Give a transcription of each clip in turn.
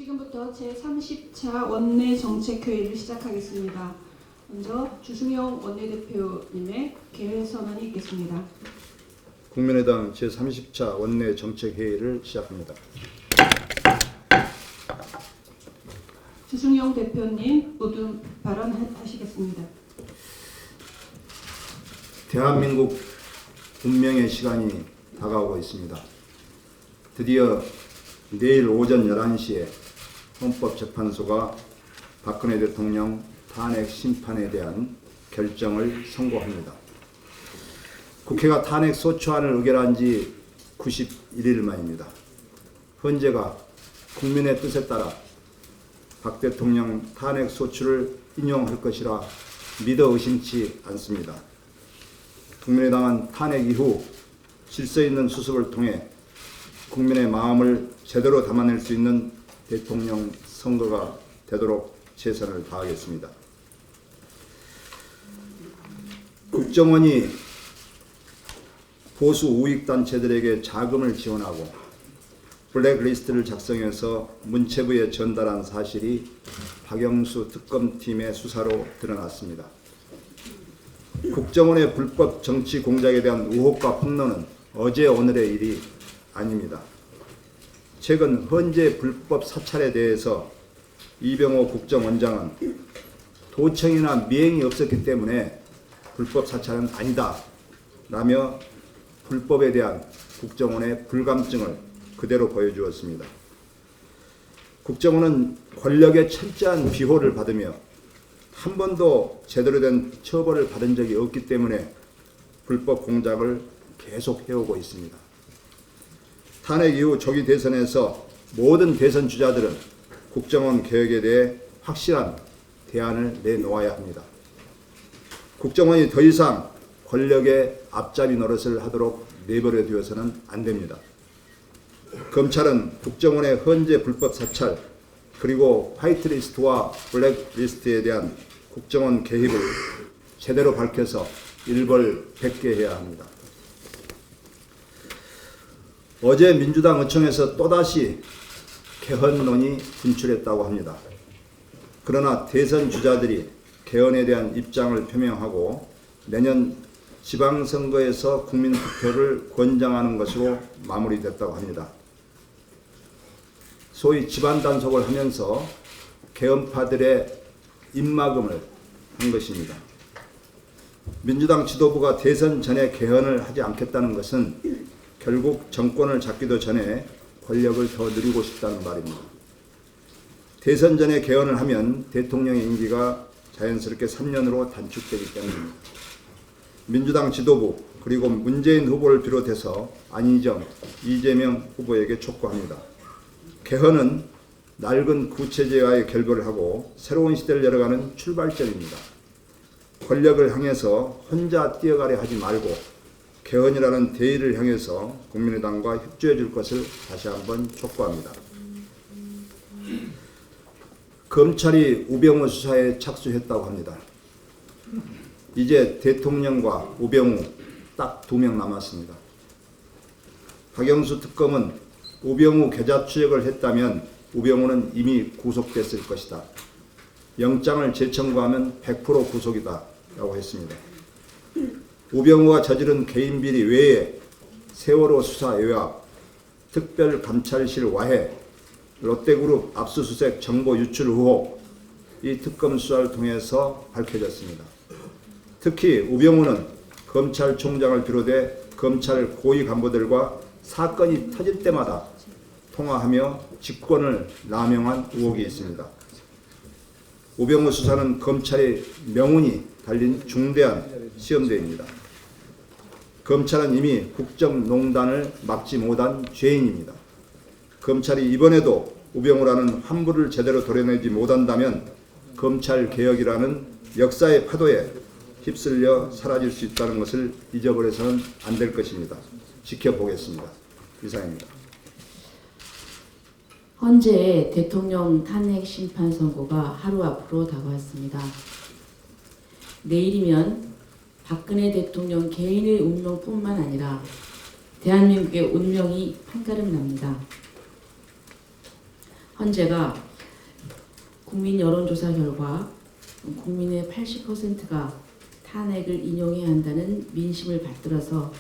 지금부터 제30차 원내정책회의를 시작하겠습니다. 먼저 주승용 원내대표님의 개회선언이 있겠습니다. 국민의당 제30차 원내정책회의를 시작합니다. 주승용 대표님 모두 발언하시겠습니다. 대한민국 운명의 시간이 다가오고 있습니다. 드디어 내일 오전 11시에 헌법재판소가 박근혜 대통령 탄핵 심판에 대한 결정을 선고합니다. 국회가 탄핵 소추안을 의결한 지 91일 만입니다. 헌재가 국민의 뜻에 따라 박 대통령 탄핵 소추를 인용할 것이라 믿어 의심치 않습니다. 국민의당은 탄핵 이후 질서 있는 수습을 통해 국민의 마음을 제대로 담아낼 수 있는 대통령 선거가 되도록 최선을 다하겠습니다. 국정원이 보수 우익단체들에게 자금을 지원하고 블랙리스트를 작성해서 문체부에 전달한 사실이 박영수 특검팀의 수사로 드러났습니다. 국정원의 불법 정치 공작에 대한 의혹과 폭로는 어제 오늘의 일이 아닙니다. 최근 헌재 불법 사찰에 대해서 이병호 국정원장은 도청이나 미행이 없었기 때문에 불법 사찰은 아니다 라며 불법에 대한 국정원의 불감증을 그대로 보여주었습니다. 국정원은 권력의 철저한 비호를 받으며 한 번도 제대로 된 처벌을 받은 적이 없기 때문에 불법 공작을 계속 해오고 있습니다. 탄핵 이후 조기 대선에서 모든 대선 주자들은 국정원 개혁에 대해 확실한 대안을 내놓아야 합니다. 국정원이 더 이상 권력의 앞잡이 노릇을 하도록 내버려 두어서는 안 됩니다. 검찰은 국정원의 헌재 불법 사찰 그리고 화이트리스트와 블랙리스트에 대한 국정원 개입을 제대로 밝혀서 일벌백계 해야 합니다. 어제 민주당 의총에서 또다시 개헌론이 분출했다고 합니다. 그러나 대선 주자들이 개헌에 대한 입장을 표명하고 내년 지방선거에서 국민투표를 권장하는 것으로 마무리됐다고 합니다. 소위 집안단속을 하면서 개헌파들의 입막음을 한 것입니다. 민주당 지도부가 대선 전에 개헌을 하지 않겠다는 것은 결국 정권을 잡기도 전에 권력을 더 누리고 싶다는 말입니다. 대선 전에 개헌을 하면 대통령의 임기가 자연스럽게 3년으로 단축되기 때문입니다. 민주당 지도부 그리고 문재인 후보를 비롯해서 안희정, 이재명 후보에게 촉구합니다. 개헌은 낡은 구체제와의 결별을 하고 새로운 시대를 열어가는 출발점입니다. 권력을 향해서 혼자 뛰어가려 하지 말고 개헌이라는 대의를 향해서 국민의당과 협조해 줄 것을 다시 한번 촉구합니다. 검찰이 우병우 수사에 착수했다고 합니다. 이제 대통령과 우병우 딱 2명 남았습니다. 박영수 특검은 우병우 계좌 추적을 했다면 우병우는 이미 구속됐을 것이다. 영장을 재청구하면 100% 구속이다 라고 했습니다. 우병우가 저지른 개인비리 외에 세월호 수사 외압, 특별감찰실 와해, 롯데그룹 압수수색 정보 유출 의혹, 이 특검 수사를 통해서 밝혀졌습니다. 특히 우병우는 검찰총장을 비롯해 검찰 고위 간부들과 사건이 터질 때마다 통화하며 직권을 남용한 의혹이 있습니다. 우병우 수사는 검찰의 명운이 달린 중대한 시험대입니다. 검찰은 이미 국정농단을 막지 못한 죄인입니다. 검찰이 이번에도 우병우라는 환부를 제대로 도려내지 못한다면 검찰개혁이라는 역사의 파도에 휩쓸려 사라질 수 있다는 것을 잊어버려서는 안 될 것입니다. 지켜보겠습니다. 이상입니다. 헌재 대통령 탄핵 심판 선고가 하루 앞으로 다가왔습니다. 내일이면 박근혜 대통령 개인의 운명뿐만 아니라 대한민국의 운명이 한가름 납니다. 헌재가 국민 여론조사 결과 국민의 80%가 탄핵을 인용해야 한다는 민심을 받들어서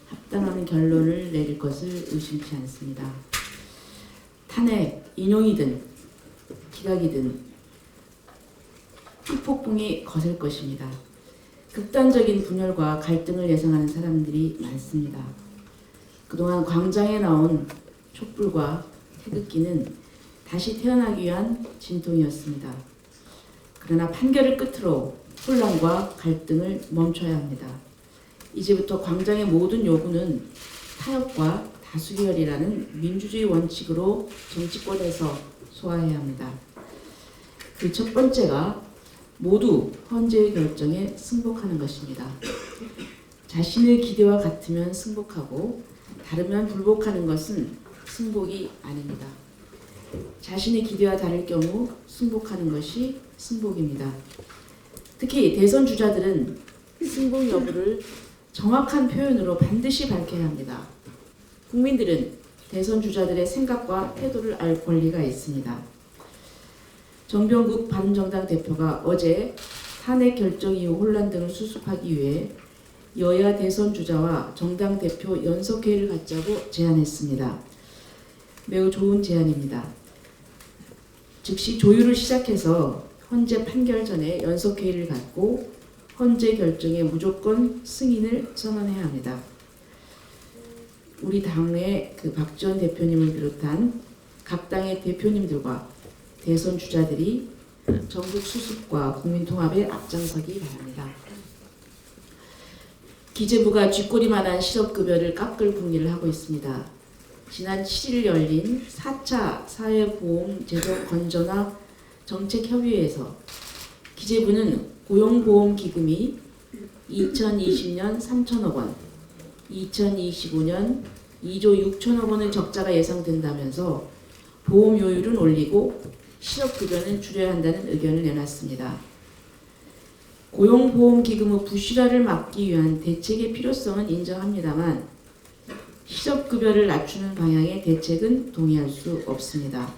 합당한 결론을 내릴 것을 의심치 않습니다. 탄핵 인용이든 기각이든 후폭풍이 거셀 것입니다. 극단적인 분열과 갈등을 예상하는 사람들이 많습니다. 그동안 광장에 나온 촛불과 태극기는 다시 태어나기 위한 진통이었습니다. 그러나 판결을 끝으로 혼란과 갈등을 멈춰야 합니다. 이제부터 광장의 모든 요구는 타협과 다수결이라는 민주주의 원칙으로 정치권에서 소화해야 합니다. 그 첫 번째가 모두 헌재의 결정에 승복하는 것입니다. 자신의 기대와 같으면 승복하고 다르면 불복하는 것은 승복이 아닙니다. 자신의 기대와 다를 경우 승복하는 것이 승복입니다. 특히 대선 주자들은 승복 여부를 정확한 표현으로 반드시 밝혀야 합니다. 국민들은 대선 주자들의 생각과 태도를 알 권리가 있습니다. 정병국 바른정당 대표가 어제 탄핵 결정 이후 혼란 등을 수습하기 위해 여야 대선 주자와 정당 대표 연석회의를 갖자고 제안했습니다. 매우 좋은 제안입니다. 즉시 조율을 시작해서 헌재 판결 전에 연석회의를 갖고 헌재 결정에 무조건 승인을 선언해야 합니다. 우리 당의 박지원 대표님을 비롯한 각 당의 대표님들과 대선 주자들이 전국 수습과 국민 통합에 앞장서기 바랍니다. 기재부가 쥐꼬리만한 실업급여를 깎을 궁리를 하고 있습니다. 지난 7일 열린 4차 사회보험제도 건전화 정책협의회에서 기재부는 고용보험기금이 2020년 3천억 원, 2025년 2조 6천억 원의 적자가 예상된다면서 보험료율은 올리고 실업급여는 줄여야 한다는 의견을 내놨습니다. 고용보험기금의 부실화를 막기 위한 대책의 필요성은 인정합니다만 실업급여를 낮추는 방향의 대책은 동의할 수 없습니다.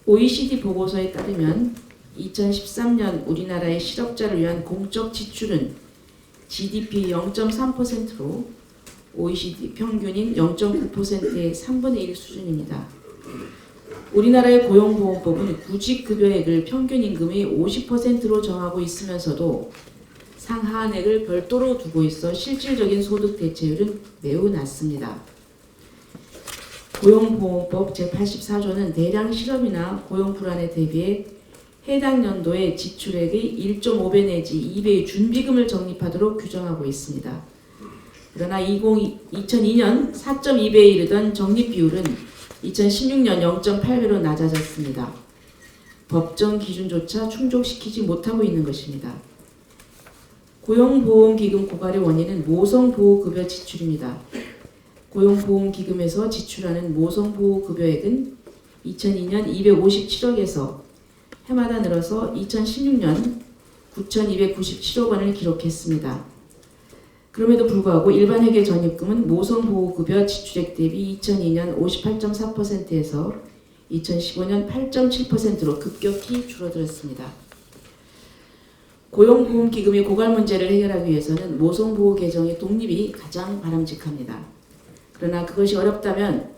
OECD 보고서에 따르면 2013년 우리나라의 실업자를 위한 공적 지출은 GDP 0.3%로 OECD 평균인 0.9%의 3분의 1 수준입니다. 우리나라의 고용보험법은 구직급여액을 평균 임금의 50%로 정하고 있으면서도 상하한액을 별도로 두고 있어 실질적인 소득 대체율은 매우 낮습니다. 고용보험법 제84조는 대량 실업이나 고용 불안에 대비해 해당 연도의 지출액의 1.5배 내지 2배의 준비금을 적립하도록 규정하고 있습니다. 그러나 2002년 4.2배에 이르던 적립 비율은 2016년 0.8배로 낮아졌습니다. 법정 기준조차 충족시키지 못하고 있는 것입니다. 고용보험기금 고갈의 원인은 모성보호급여 지출입니다. 고용보험기금에서 지출하는 모성보호급여액은 2002년 257억에서 해마다 늘어서 2016년 9,297억 원을 기록했습니다. 그럼에도 불구하고 일반회계 전입금은 모성보호급여 지출액 대비 2002년 58.4%에서 2015년 8.7%로 급격히 줄어들었습니다. 고용보험기금의 고갈 문제를 해결하기 위해서는 모성보호 개정의 독립이 가장 바람직합니다. 그러나 그것이 어렵다면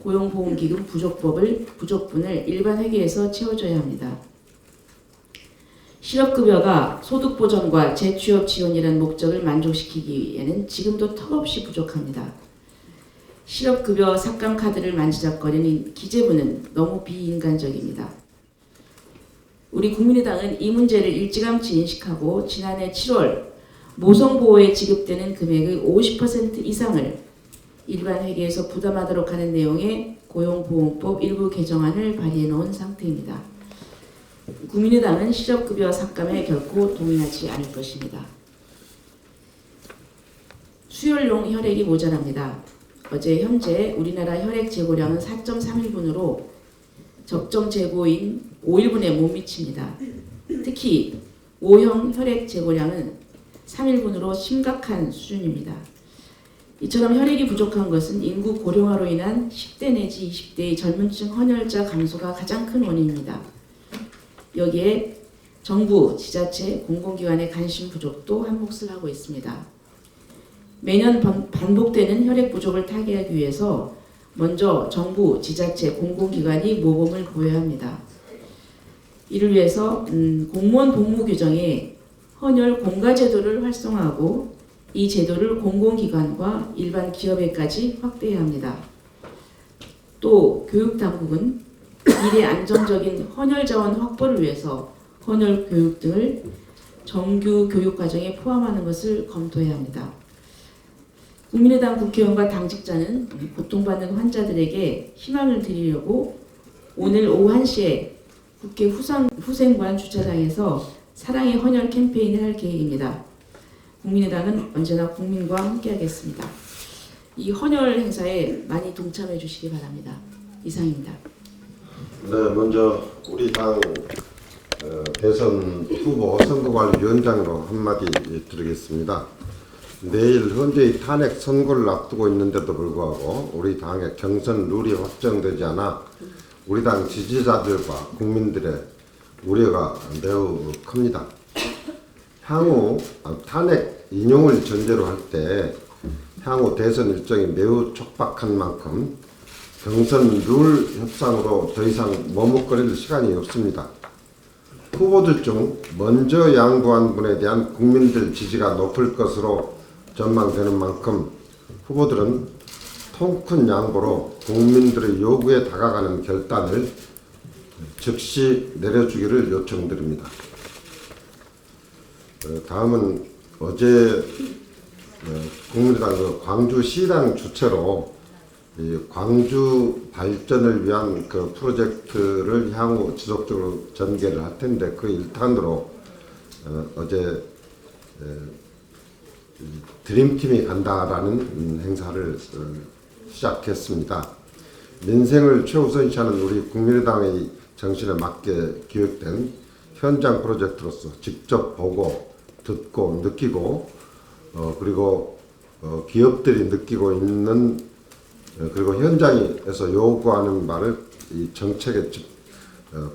고용보험기금 부족분을 일반회계에서 채워줘야 합니다. 실업급여가 소득보전과 재취업 지원이라는 목적을 만족시키기에는 지금도 턱없이 부족합니다. 실업급여 삭감카드를 만지작거리는 기재부는 너무 비인간적입니다. 우리 국민의당은 이 문제를 일찌감치 인식하고 지난해 7월 모성보호에 지급되는 금액의 50% 이상을 일반회계에서 부담하도록 하는 내용의 고용보험법 일부 개정안을 발의해 놓은 상태입니다. 국민의당은 실업급여 삭감에 결코 동의하지 않을 것입니다. 수혈용 혈액이 모자랍니다. 어제 현재 우리나라 혈액 재고량은 4.31분으로 적정 재고인 5일분에 못 미칩니다. 특히 O형 혈액 재고량은 3일분으로 심각한 수준입니다. 이처럼 혈액이 부족한 것은 인구 고령화로 인한 10대 내지 20대의 젊은층 헌혈자 감소가 가장 큰 원인입니다. 여기에 정부, 지자체, 공공기관의 관심 부족도 한 몫을 하고 있습니다. 매년 반복되는 혈액 부족을 타개하기 위해서 먼저 정부, 지자체, 공공기관이 모범을 보여야 합니다. 이를 위해서 공무원 복무 규정에 헌혈 공가 제도를 활성화하고 이 제도를 공공기관과 일반 기업에까지 확대해야 합니다. 또 교육당국은 미래 안정적인 헌혈 자원 확보를 위해서 헌혈 교육 등을 정규 교육과정에 포함하는 것을 검토해야 합니다. 국민의당 국회의원과 당직자는 고통받는 환자들에게 희망을 드리려고 오늘 오후 1시에 국회 후생관 주차장에서 사랑의 헌혈 캠페인을 할 계획입니다. 국민의당은 언제나 국민과 함께하겠습니다. 이 헌혈 행사에 많이 동참해 주시기 바랍니다. 이상입니다. 네, 먼저 우리 당 대선 후보 선거관리위원장으로 한마디 드리겠습니다. 내일 헌재의 탄핵 선고를 앞두고 있는데도 불구하고 우리 당의 경선 룰이 확정되지 않아 우리 당 지지자들과 국민들의 우려가 매우 큽니다. 향후 탄핵 인용을 전제로 할 때 향후 대선 일정이 매우 촉박한 만큼 경선 룰 협상으로 더 이상 머뭇거릴 시간이 없습니다. 후보들 중 먼저 양보한 분에 대한 국민들 지지가 높을 것으로 전망되는 만큼 후보들은 통큰 양보로 국민들의 요구에 다가가는 결단을 즉시 내려주기를 요청드립니다. 다음은 어제 국민의당 광주시당 주최로 광주 발전을 위한 그 프로젝트를 향후 지속적으로 전개를 할 텐데 그 일탄으로 어제 드림팀이 간다라는 행사를 시작했습니다. 민생을 최우선시하는 우리 국민의당의 정신에 맞게 기획된 현장 프로젝트로서 직접 보고 듣고 느끼고 그리고 기업들이 느끼고 있는 그리고 현장에서 요구하는 말을 이 정책에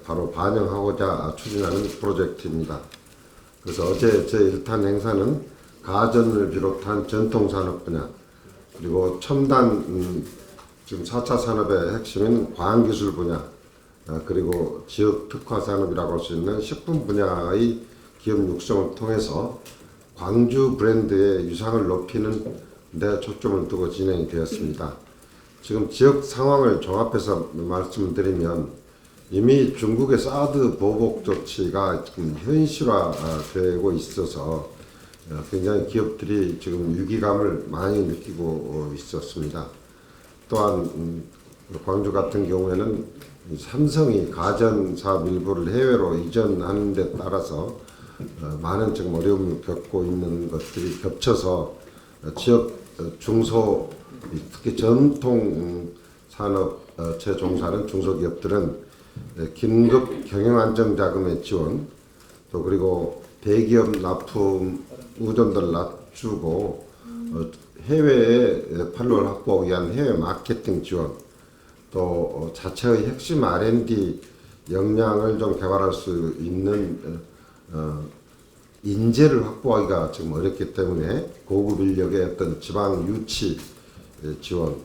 바로 반영하고자 추진하는 프로젝트입니다. 그래서 어제 제1탄 행사는 가전을 비롯한 전통산업 분야 그리고 첨단 지금 4차 산업의 핵심인 과학기술 분야 그리고 지역 특화 산업이라고 할 수 있는 식품 분야의 기업 육성을 통해서 광주 브랜드의 유상을 높이는 데 초점을 두고 진행이 되었습니다. 지금 지역 상황을 종합해서 말씀드리면 이미 중국의 사드 보복 조치가 지금 현실화되고 있어서 굉장히 기업들이 지금 위기감을 많이 느끼고 있었습니다. 또한 광주 같은 경우에는 삼성이 가전 사업 일부를 해외로 이전하는 데 따라서 많은 지금 어려움을 겪고 있는 것들이 겹쳐서 지역 중소 특히 전통 산업체 종사하는 중소기업들은 긴급 경영 안정 자금의 지원 또 그리고 대기업 납품 의존도를 낮추고 해외에 판로를 확보하기 위한 해외 마케팅 지원 또 자체의 핵심 R&D 역량을 좀 개발할 수 있는 인재를 확보하기가 지금 어렵기 때문에 고급 인력의 어떤 지방 유치 지원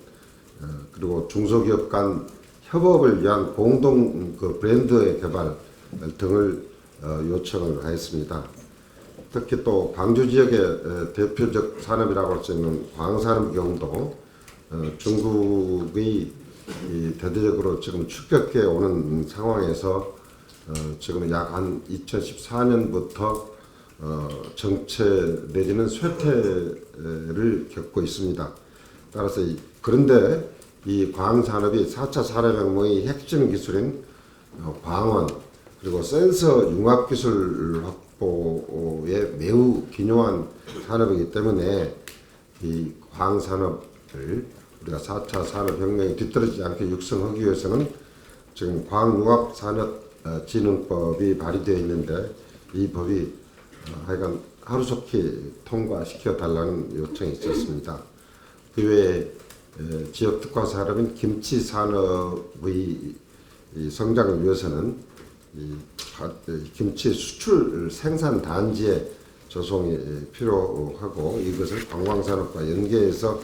그리고 중소기업 간 협업을 위한 공동 그 브랜드의 개발 등을 요청을 하였습니다. 특히 또 광주 지역의 대표적 산업이라고 할 수 있는 광산업 경우도 중국의 대대적으로 지금 추격해 오는 상황에서 지금 약 한 2014년부터 정체 내지는 쇠퇴를 겪고 있습니다. 따라서 그런데 이 광산업이 4차 산업혁명의 핵심 기술인 광원 그리고 센서 융합 기술 확보에 매우 기묘한 산업이기 때문에 이 광산업을 우리가 4차 산업혁명에 뒤떨어지지 않게 육성하기 위해서는 지금 광융합산업진흥법이 발의되어 있는데 이 법이 하여간 하루속히 통과시켜 달라는 요청이 있었습니다. 그 외에 지역 특화 산업인 김치 산업의 이 성장을 위해서는 김치 수출 생산 단지의 조성이 필요하고 이것을 관광산업과 연계해서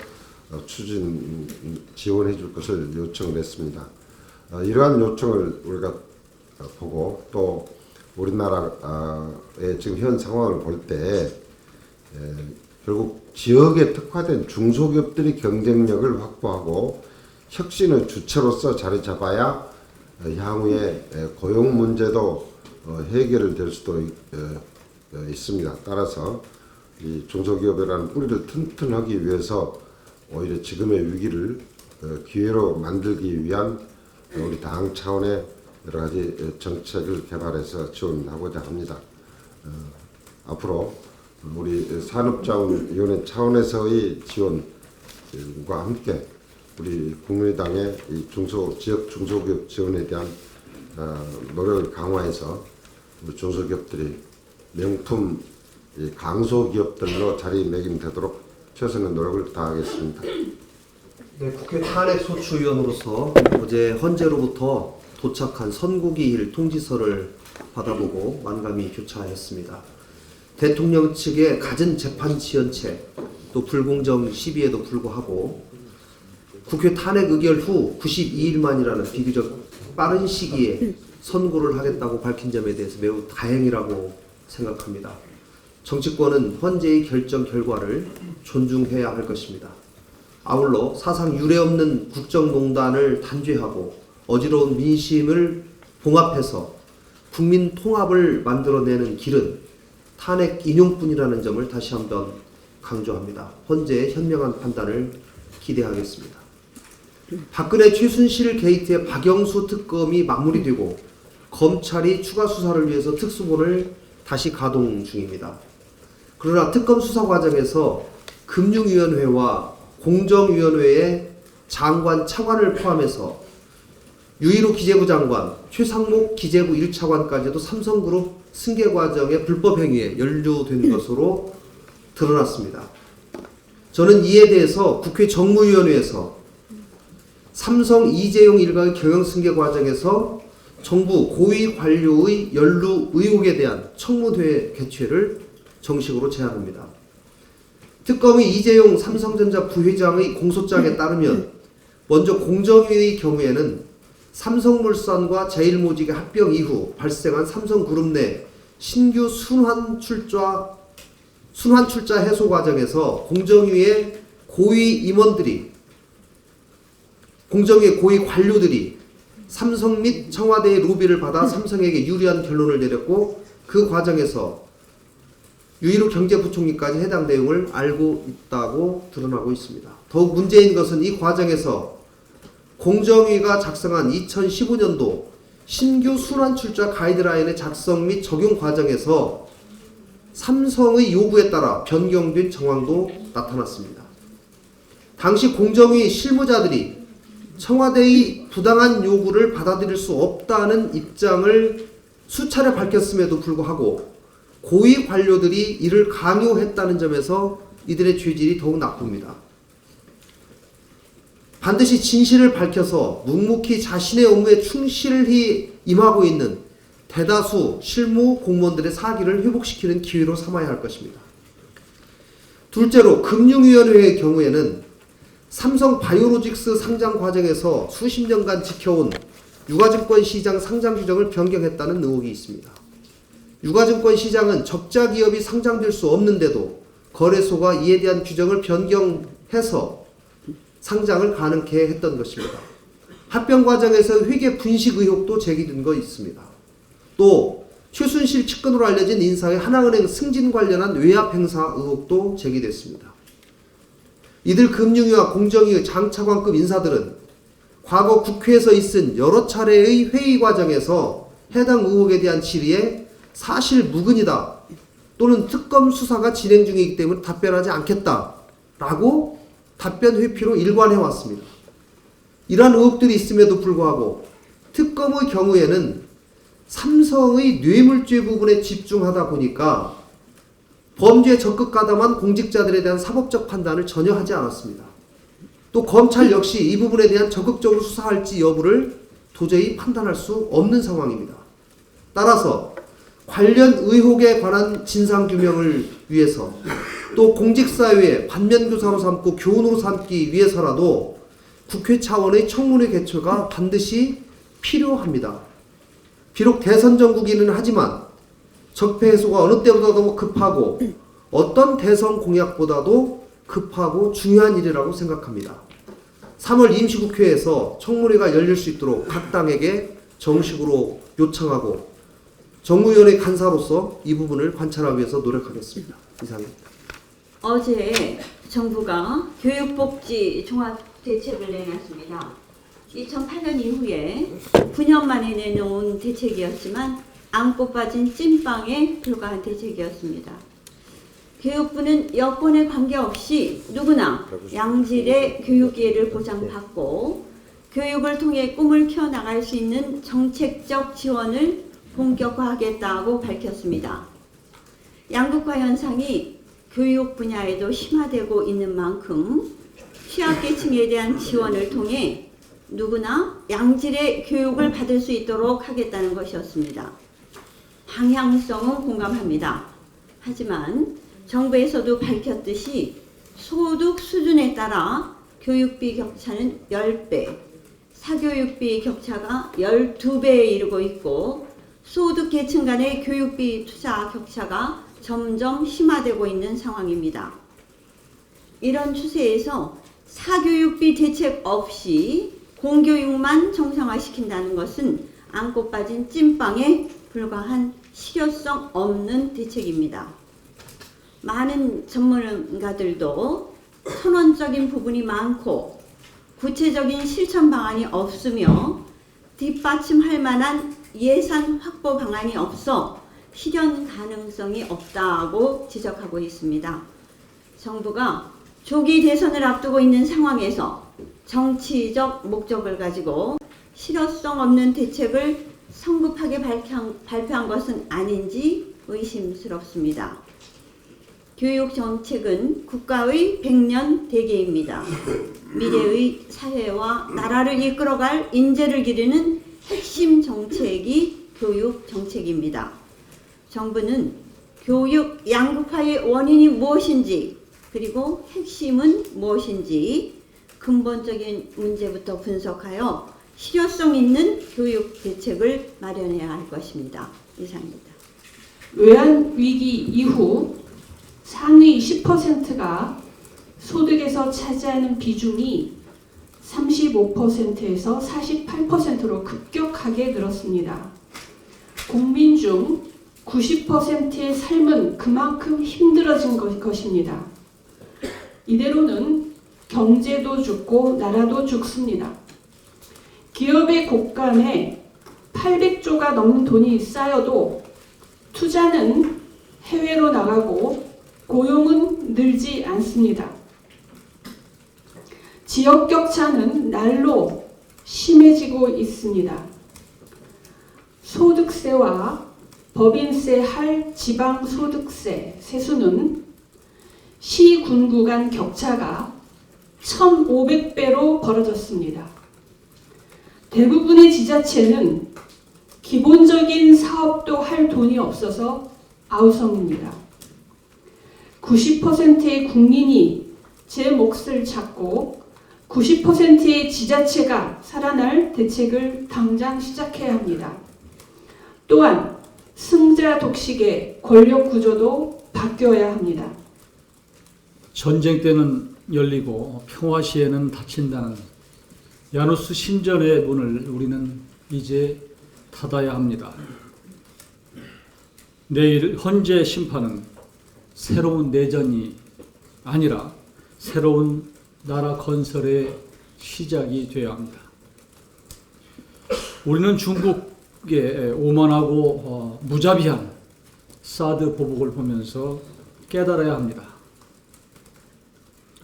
추진 지원해 줄 것을 요청을 했습니다. 이러한 요청을 우리가 보고 또 우리나라의 지금 현 상황을 볼 때 결국 지역에 특화된 중소기업들이 경쟁력을 확보하고 혁신의 주체로서 자리 잡아야 향후에 고용 문제도 해결될 수도 있습니다. 따라서 이 중소기업이라는 뿌리를 튼튼하기 위해서 오히려 지금의 위기를 기회로 만들기 위한 우리 당 차원의 여러 가지 정책을 개발해서 지원하고자 합니다. 앞으로 우리 산업자원위원회 차원에서의 지원과 함께 우리 국민의당의 이 지역 중소기업 지원에 대한 노력을 강화해서 우리 중소기업들이 명품 강소기업들로 자리매김되도록 최선의 노력을 다하겠습니다. 네, 국회 탄핵소추위원으로서 어제 헌재로부터 도착한 선고기일 통지서를 받아보고 만감이 교차했습니다. 대통령 측의 갖은 재판 지연책, 또 불공정 시비에도 불구하고 국회 탄핵 의결 후 92일 만이라는 비교적 빠른 시기에 선고를 하겠다고 밝힌 점에 대해서 매우 다행이라고 생각합니다. 정치권은 헌재의 결정 결과를 존중해야 할 것입니다. 아울러 사상 유례없는 국정농단을 단죄하고 어지러운 민심을 봉합해서 국민 통합을 만들어내는 길은 탄핵 인용뿐이라는 점을 다시 한번 강조합니다. 헌재의 현명한 판단을 기대하겠습니다. 박근혜 최순실 게이트의 박영수 특검이 마무리되고 검찰이 추가 수사를 위해서 특수본을 다시 가동 중입니다. 그러나 특검 수사 과정에서 금융위원회와 공정위원회의 장관 차관을 포함해서 유일호 기재부 장관, 최상목 기재부 1차관까지도 삼성그룹 승계 과정의 불법 행위에 연루된 것으로 드러났습니다. 저는 이에 대해서 국회 정무위원회에서 삼성 이재용 일가의 경영 승계 과정에서 정부 고위 관료의 연루 의혹에 대한 청문회 개최를 정식으로 제안합니다. 특검의 이재용 삼성전자 부회장의 공소장에 따르면 먼저 공정위의 경우에는 삼성물산과 제일모직의 합병 이후 발생한 삼성그룹 내 신규 순환 출자 해소 과정에서 공정위의 고위 관료들이 삼성 및 청와대의 로비를 받아 삼성에게 유리한 결론을 내렸고 그 과정에서 유일호 경제부총리까지 해당 내용을 알고 있다고 드러나고 있습니다. 더욱 문제인 것은 이 과정에서 공정위가 작성한 2015년도 신규 순환 출자 가이드라인의 작성 및 적용 과정에서 삼성의 요구에 따라 변경된 정황도 나타났습니다. 당시 공정위 실무자들이 청와대의 부당한 요구를 받아들일 수 없다는 입장을 수차례 밝혔음에도 불구하고 고위 관료들이 이를 강요했다는 점에서 이들의 죄질이 더욱 나쁩니다. 반드시 진실을 밝혀서 묵묵히 자신의 업무에 충실히 임하고 있는 대다수 실무 공무원들의 사기를 회복시키는 기회로 삼아야 할 것입니다. 둘째로 금융위원회의 경우에는 삼성 바이오로직스 상장 과정에서 수십 년간 지켜온 유가증권 시장 상장 규정을 변경했다는 의혹이 있습니다. 유가증권 시장은 적자 기업이 상장될 수 없는데도 거래소가 이에 대한 규정을 변경해서 상장을 가능케 했던 것입니다. 합병 과정에서 회계 분식 의혹도 제기된 거 있습니다. 또 최순실 측근으로 알려진 인사의 하나은행 승진 관련한 외압 행사 의혹도 제기됐습니다. 이들 금융위와 공정위의 장차관급 인사들은 과거 국회에서 있은 여러 차례의 회의 과정에서 해당 의혹에 대한 질의에 사실 무근이다 또는 특검 수사가 진행 중이기 때문에 답변하지 않겠다라고 답변 회피로 일관해 왔습니다. 이러한 의혹들이 있음에도 불구하고 특검의 경우에는 삼성의 뇌물죄 부분에 집중하다 보니까 범죄에 적극 가담한 공직자들에 대한 사법적 판단을 전혀 하지 않았습니다. 또 검찰 역시 이 부분에 대한 적극적으로 수사할지 여부를 도저히 판단할 수 없는 상황입니다. 따라서 관련 의혹에 관한 진상규명을 위해서 또 공직사회의 반면교사로 삼고 교훈으로 삼기 위해서라도 국회 차원의 청문회 개최가 반드시 필요합니다. 비록 대선 전국이긴 하지만 적폐 해소가 어느 때보다도 급하고 어떤 대선 공약보다도 급하고 중요한 일이라고 생각합니다. 3월 임시국회에서 청문회가 열릴 수 있도록 각 당에게 정식으로 요청하고 정무위원회 간사로서 이 부분을 관찰하기 위해서 노력하겠습니다. 이상입니다. 어제 정부가 교육복지 종합대책을 내놨습니다. 2008년 이후에 9년 만에 내놓은 대책이었지만 안고 빠진 찐빵에 불과한 대책이었습니다. 교육부는 여건에 관계없이 누구나 양질의 교육 기회를 보장받고 교육을 통해 꿈을 키워나갈 수 있는 정책적 지원을 본격화하겠다고 밝혔습니다. 양극화 현상이 교육 분야에도 심화되고 있는 만큼 취약계층에 대한 지원을 통해 누구나 양질의 교육을 받을 수 있도록 하겠다는 것이었습니다. 방향성은 공감합니다. 하지만 정부에서도 밝혔듯이 소득 수준에 따라 교육비 격차는 10배, 사교육비 격차가 12배에 이르고 있고 소득 계층 간의 교육비 투자 격차가 점점 심화되고 있는 상황입니다. 이런 추세에서 사교육비 대책 없이 공교육만 정상화시킨다는 것은 안고 빠진 찐빵에 불과한 실효성 없는 대책입니다. 많은 전문가들도 선언적인 부분이 많고 구체적인 실천 방안이 없으며 뒷받침할 만한 예산 확보 방안이 없어 실현 가능성이 없다고 지적하고 있습니다. 정부가 조기 대선을 앞두고 있는 상황에서 정치적 목적을 가지고 실효성 없는 대책을 성급하게 발표한 것은 아닌지 의심스럽습니다. 교육 정책은 국가의 100년 대계입니다. 미래의 사회와 나라를 이끌어갈 인재를 기르는 핵심 정책이 교육 정책입니다. 정부는 교육 양극화의 원인이 무엇인지 그리고 핵심은 무엇인지 근본적인 문제부터 분석하여 실효성 있는 교육 대책을 마련해야 할 것입니다. 이상입니다. 외환위기 이후 상위 10%가 소득에서 차지하는 비중이 35%에서 48%로 급격하게 늘었습니다. 국민 중 90%의 삶은 그만큼 힘들어진 것입니다. 이대로는 경제도 죽고 나라도 죽습니다. 기업의 곳간에 800조가 넘는 돈이 쌓여도 투자는 해외로 나가고 고용은 늘지 않습니다. 지역 격차는 날로 심해지고 있습니다. 소득세와 법인세 할 지방소득세 세수는 시, 군구 간 격차가 1,500배로 벌어졌습니다. 대부분의 지자체는 기본적인 사업도 할 돈이 없어서 아우성입니다. 90%의 국민이 제 몫을 찾고 90%의 지자체가 살아날 대책을 당장 시작해야 합니다. 또한 승자 독식의 권력 구조도 바뀌어야 합니다. 전쟁 때는 열리고 평화 시에는 닫힌다는 야누스 신전의 문을 우리는 이제 닫아야 합니다. 내일 헌재 심판은 새로운 내전이 아니라 새로운 나라 건설의 시작이 되어야 합니다. 우리는 중국의 오만하고 무자비한 사드 보복을 보면서 깨달아야 합니다.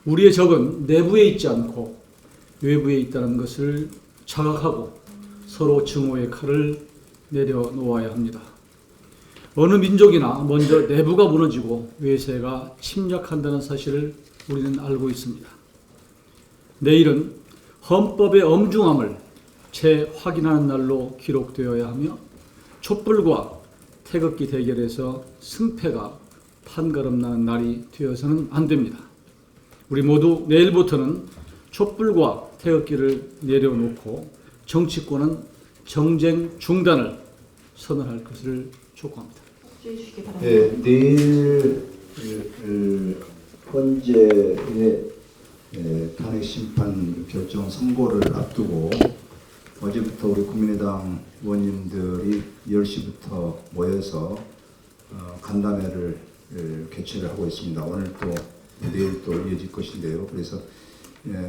우리의 적은 내부에 있지 않고 외부에 있다는 것을 자각하고 서로 증오의 칼을 내려놓아야 합니다. 어느 민족이나 먼저 내부가 무너지고 외세가 침략한다는 사실을 우리는 알고 있습니다. 내일은 헌법의 엄중함을 재확인하는 날로 기록되어야 하며 촛불과 태극기 대결에서 승패가 판가름 나는 날이 되어서는 안 됩니다. 우리 모두 내일부터는 촛불과 태극기를 내려놓고 정치권은 정쟁 중단을 선언할 것을 촉구합니다. 주의 주시기 바랍니다. 네, 내일 헌재의 탄핵 심판 결정 선고를 앞두고 어제부터 우리 국민의당 의원님들이 10시부터 모여서 간담회를 개최를 하고 있습니다. 오늘 또 내일 또 이어질 것인데요. 그래서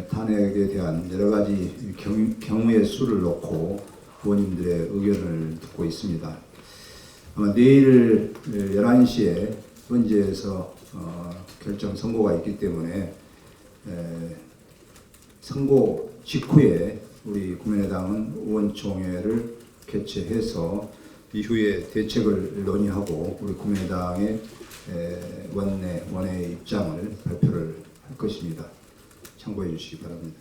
탄핵에 대한 여러 가지 경우의 수를 놓고 의원님들의 의견을 듣고 있습니다. 아마 내일 11시에 헌재에서 결정 선고가 있기 때문에 선고 직후에 우리 국민의당은 의원총회를 개최해서 이후에 대책을 논의하고 우리 국민의당의 원내 입장을 발표를 할 것입니다. 참고해 주시기 바랍니다.